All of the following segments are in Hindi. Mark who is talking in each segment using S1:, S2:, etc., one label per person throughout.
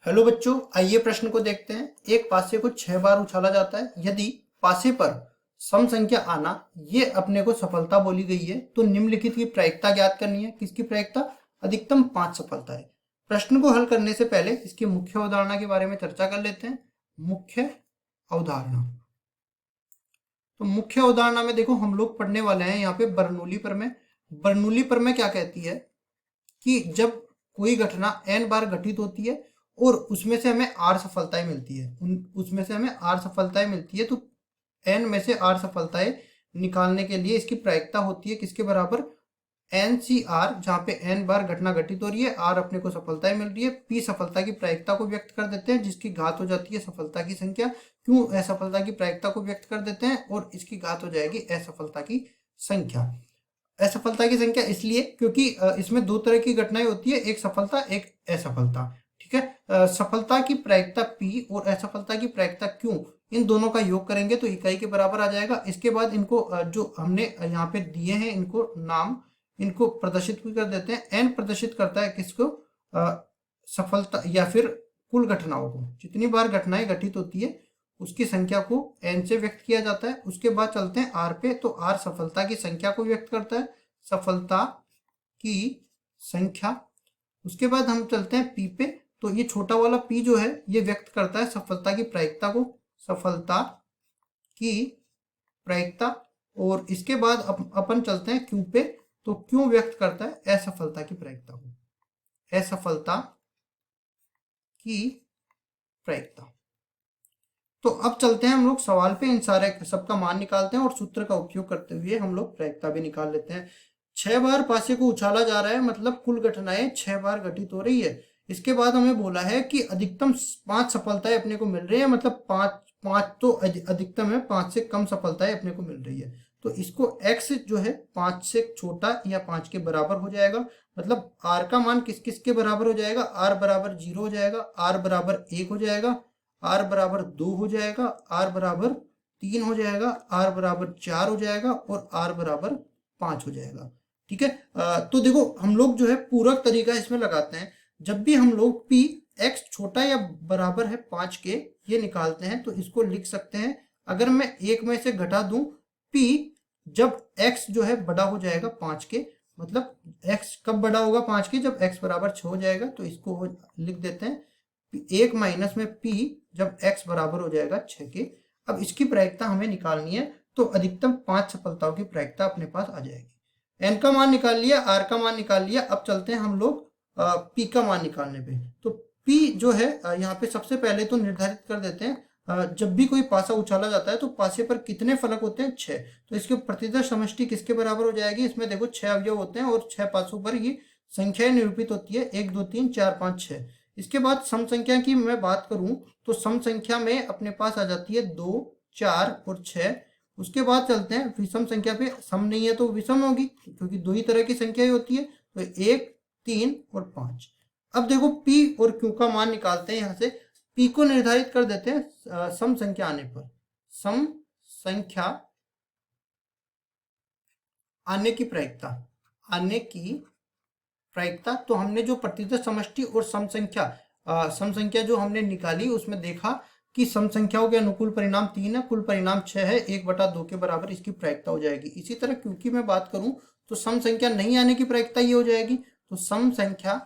S1: हेलो बच्चों, आइए प्रश्न को देखते हैं। एक पासे को 6 बार उछाला जाता है। यदि पासे पर सम संख्या आना ये अपने को सफलता बोली गई है तो निम्नलिखित की प्रायिकता ज्ञात करनी है। किसकी प्रायिकता? अधिकतम 5 सफलता है। प्रश्न को हल करने से पहले इसकी मुख्य अवधारणा के बारे में चर्चा कर लेते हैं। मुख्य अवधारणा, तो मुख्य अवधारणा में देखो हम लोग पढ़ने वाले हैं यहाँ पे बर्नौली प्रमेय। बर्नौली प्रमेय क्या कहती है कि जब कोई घटना n बार घटित होती है और उसमें से हमें r सफलताएं मिलती है, उसमें से हमें r सफलताएं मिलती है, तो n में से r सफलताएं निकालने के लिए इसकी प्रायिकता होती है किसके बराबर? NCR, जहाँ पे n बार घटना घटित हो रही है, r अपने को सफलताएं मिल रही है, p सफलता की प्रायिकता को व्यक्त कर देते हैं जिसकी घात हो जाती है सफलता की संख्या। क्यों असफलता की प्रायिकता को व्यक्त कर देते हैं? और इसकी घात हो जाएगी असफलता की संख्या। असफलता की संख्या इसलिए क्योंकि इसमें दो तरह की घटनाएं होती है, एक सफलता एक असफलता। ठीक है, सफलता की प्रायिकता P और असफलता की प्रायिकता Q, इन दोनों का योग करेंगे तो इकाई के बराबर आ जाएगा। इसके बाद इनको जो हमने यहाँ पे दिए हैं इनको नाम, इनको प्रदर्शित भी कर देते हैं। n प्रदर्शित करता है किसको? सफलता या फिर कुल घटनाओं को। जितनी बार घटनाएं घटित होती है उसकी संख्या को n से व्यक्त किया जाता है। उसके बाद चलते हैं r पे, तो r सफलता की संख्या को व्यक्त करता है, सफलता की संख्या। उसके बाद हम चलते हैं p पे, तो ये छोटा वाला p जो है ये व्यक्त करता है सफलता की प्रायिकता को, सफलता की प्रायिकता। और इसके बाद अपन चलते हैं q पे, तो q व्यक्त करता है असफलता की प्रायिकता को, असफलता की प्रायिकता। तो अब चलते हैं हम लोग सवाल पे, इन सारे सबका मान निकालते हैं और सूत्र का उपयोग करते हुए हम लोग प्रायिकता भी निकाल लेते हैं। 6 बार पासे को उछाला जा रहा है, मतलब कुल घटनाएं 6 बार घटित हो रही है। इसके बाद हमें बोला है कि अधिकतम 5 सफलताएं अपने को मिल रही है, मतलब पांच तो अधिकतम है, 5 से कम सफलताएं अपने को मिल रही है। तो इसको x जो है 5 से छोटा या 5 के बराबर हो जाएगा, मतलब r का मान किस किस के बराबर हो जाएगा? r बराबर 0 हो जाएगा, r बराबर 1 हो जाएगा, r बराबर 2 हो जाएगा, r बराबर 3 हो जाएगा, r बराबर 4 हो जाएगा और r बराबर 5 हो जाएगा। ठीक है, तो देखो हम लोग जो है पूरक तरीका इसमें लगाते हैं। जब भी हम लोग p x छोटा या बराबर है 5 के ये निकालते हैं तो इसको लिख सकते हैं, अगर मैं एक में से घटा दूं p, जब x जो है बड़ा हो जाएगा 5 के, मतलब x कब बड़ा होगा 5 के? जब x बराबर 6 हो जाएगा, तो इसको लिख देते हैं एक माइनस में p जब x बराबर हो जाएगा 6 के। अब इसकी प्रायिकता हमें निकालनी है, तो अधिकतम 5 सफलताओं की प्रायिकता अपने पास आ जाएगी। n का मान निकाल लिया, r का मान निकाल लिया। अब चलते हैं हम लोग p का मान निकालने पे। तो p जो है यहाँ पे सबसे पहले तो निर्धारित कर देते हैं, जब भी कोई पासा उछाला जाता है तो पासे पर कितने फलक होते हैं? 6। तो इसके प्रतिदर समष्टि किसके बराबर हो जाएगी? इसमें देखो 6 अवयव होते हैं और 6 पासों पर ये संख्याएं निरूपित होती है, 1 2 3 4 5 6। इसके बाद सम संख्या की मैं बात करूं तो सम संख्या में अपने पास आ जाती है 2 4 और 6। उसके बाद चलते हैं विषम संख्या पे, सम नहीं है तो विषम होगी क्योंकि दो ही तरह की संख्या होती है, तो 1 3 और 5। अब देखो p और q का मान निकालते हैं। यहाँ से p को निर्धारित कर देते हैं सम संख्या आने पर, सम संख्या आने की प्रायिकता, आने की प्रायिकता। तो हमने जो प्रतिदर समष्टि और सम संख्या जो हमने निकाली उसमें देखा कि सम संख्याओं के अनुकूल परिणाम 3 है, कुल परिणाम 6 है, 1/2 के बराबर इसकी प्रायिकता हो जाएगी। इसी तरह क्योंकि मैं बात करूं तो सम संख्या नहीं आने की प्रायिकता ये हो जाएगी, तो सम संख्या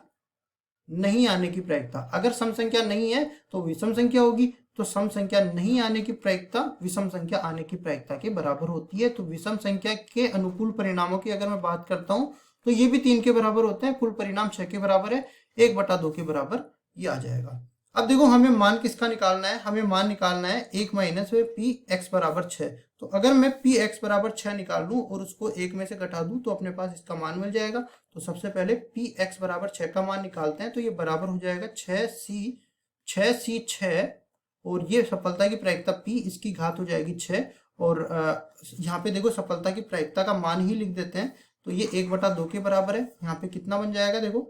S1: नहीं आने की प्रायिकता, अगर सम संख्या नहीं है तो विषम संख्या होगी, तो सम संख्या नहीं आने की प्रायिकता विषम संख्या आने की प्रायिकता के बराबर होती है। तो विषम संख्या के अनुकूल परिणामों की अगर मैं बात करता हूं तो ये भी 3 के बराबर होते हैं, कुल परिणाम 6 के बराबर है, 1/2 के बराबर ये आ जाएगा। अब देखो हमें मान किसका निकालना है? हमें मान निकालना है 1 माइनस में p x बराबर 6। तो अगर मैं p x बराबर 6 निकाल लूं और उसको 1 में से घटा दूं तो अपने पास इसका मान मिल जाएगा। तो सबसे पहले p x बराबर 6 का मान निकालते हैं, तो ये बराबर हो जाएगा 6c 6, और ये सफलता की प्रायिकता p, इसकी घात हो जाएगी 6। और यहाँ पे देखो सफलता की प्रायिकता का मान ही लिख देते हैं, तो ये 1/2 के बराबर है। यहाँ पे कितना बन जाएगा? देखो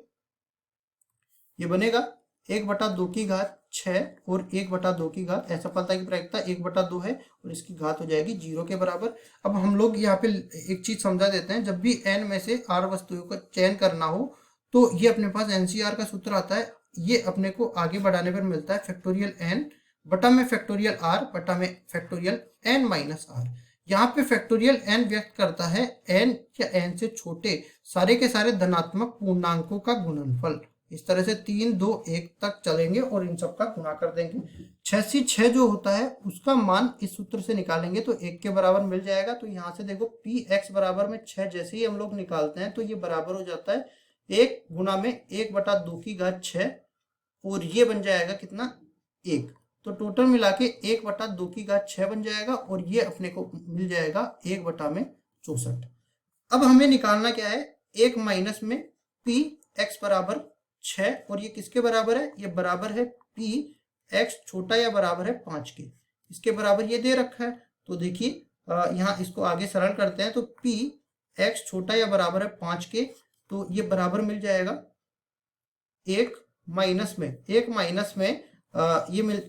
S1: ये बनेगा 1/2 की घात 6 और 1/2 की घात, असफलता की प्रायिकता 1/2 है और इसकी घात हो जाएगी 0 के बराबर। अब हम लोग यहाँ पे एक चीज समझा देते हैं, जब भी n में से r वस्तुओं का चयन करना हो तो ये अपने पास NCR का सूत्र आता है, ये अपने को आगे बढ़ाने पर मिलता है फैक्टोरियल एन बटा में फैक्टोरियल आर बटा में फैक्टोरियल एन माइनस आर। यहाँ पे फैक्टोरियल एन व्यक्त करता है एन या एन से छोटे सारे के सारे धनात्मक पूर्णांकों का गुणनफल। इस तरह से 3, 2, 1 तक चलेंगे और इन सब का गुणा कर देंगे। 6 जो होता है उसका मान इस सूत्र से निकालेंगे तो 1 के बराबर मिल जाएगा। तो यहाँ से देखो पी एक्स बराबर में 6 जैसे ही हम लोग निकालते हैं तो ये बराबर हो जाता है 1 गुना में 1/2 की घात 6 और ये बन जाएगा कितना 1। तो टोटल मिला के 1/2 की घात 6 बन जाएगा और ये अपने को मिल जाएगा 1/64। अब हमें निकालना क्या है 1 माइनस में पी एक्स बराबर 6 और ये किसके बराबर है, ये बराबर है पी एक्स छोटा या बराबर है 5 के। इसके बराबर ये दे रखा है तो देखिए यहाँ इसको आगे सरल करते हैं तो पी एक्स छोटा या बराबर है 5 के तो ये बराबर मिल जाएगा 1 माइनस में ये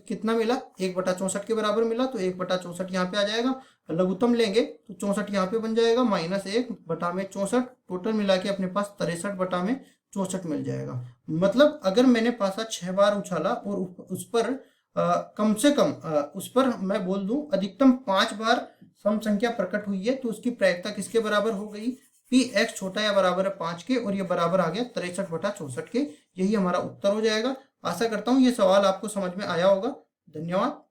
S1: कितना मिला 1/64 के बराबर मिला तो 1/64 यहाँ पे आ जाएगा। लघुत्तम लेंगे तो 64 यहाँ पे बन जाएगा -1 बटा में 64। टोटल मिला के अपने पास 63 बटा में 64 मिल जाएगा। मतलब अगर मैंने पासा 6 बार उछाला और उस पर कम से कम उस पर मैं बोल दूं अधिकतम 5 बार सम संख्या प्रकट हुई है तो उसकी प्रायिकता किसके बराबर हो गई, पी एक्स छोटा या बराबर है 5 के और ये बराबर आ गया 63/64 के। यही हमारा उत्तर हो जाएगा। आशा करता हूँ ये सवाल आपको समझ में आया होगा। धन्यवाद।